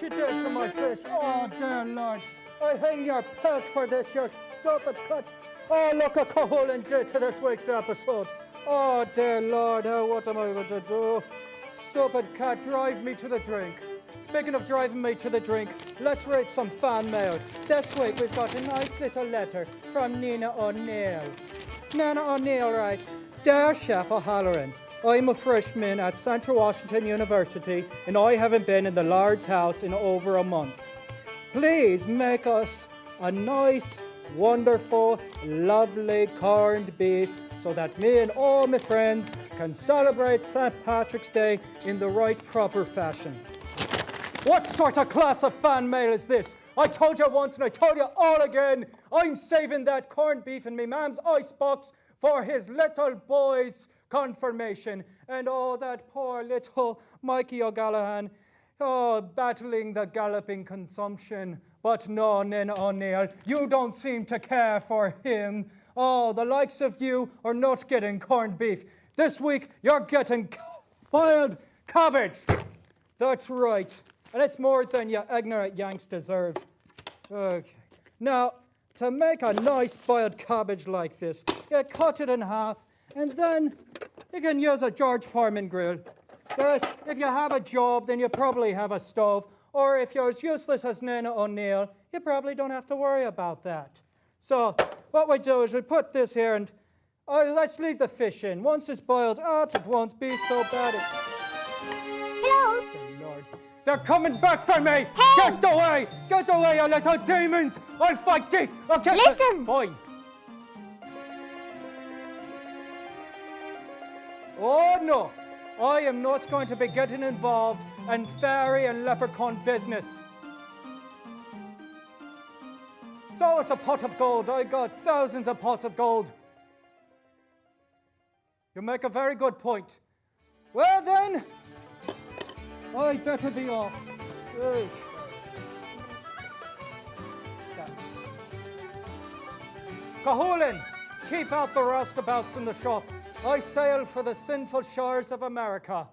what you did to my fish. Oh, dear Lord. I hang your pelt for this, you stupid cut. Oh, look what Cahoolin did to this week's episode. Oh, dear Lord, what am I going to do? Stupid cat, drive me to the drink. Speaking of driving me to the drink, let's read some fan mail. This week we've got a nice little letter from Nina O'Neill. Nina O'Neill writes, Dear Chef O'Halloran, I'm a freshman at Central Washington University and I haven't been in the Lord's house in over a month. Please make us a nice, wonderful, lovely corned beef so that me and all my friends can celebrate St. Patrick's Day in the right proper fashion. What sort of class of fan mail is this? I told you once and I told you all again, I'm saving that corned beef in me mam's icebox for his little boy's confirmation. And oh, that poor little Mikey O'Gallaghan, battling the galloping consumption. But no, Nina O'Neill, you don't seem to care for him. Oh, the likes of you are not getting corned beef. This week, you're getting boiled cabbage. That's right. And it's more than you ignorant Yanks deserve. Okay. Now, to make a nice boiled cabbage like this, you cut it in half, and then you can use a George Foreman grill. If you have a job, then you probably have a stove. Or if you're as useless as Nina O'Neill, you probably don't have to worry about that. So what we do is we put this here and let's leave the fish in. Once it's boiled out, it won't be so bad. Hello. Oh, Lord. They're coming back for me! Hey! Get away! Get away, you little demons! I'll fight you! Okay. Listen! Fine. Oh no! I am not going to be getting involved in fairy and leprechaun business. So it's a pot of gold. I got thousands of pots of gold. You make a very good point. Well then, I better be off. Hey. Cahoolin, keep out the roustabouts in the shop. I sail for the sinful shores of America.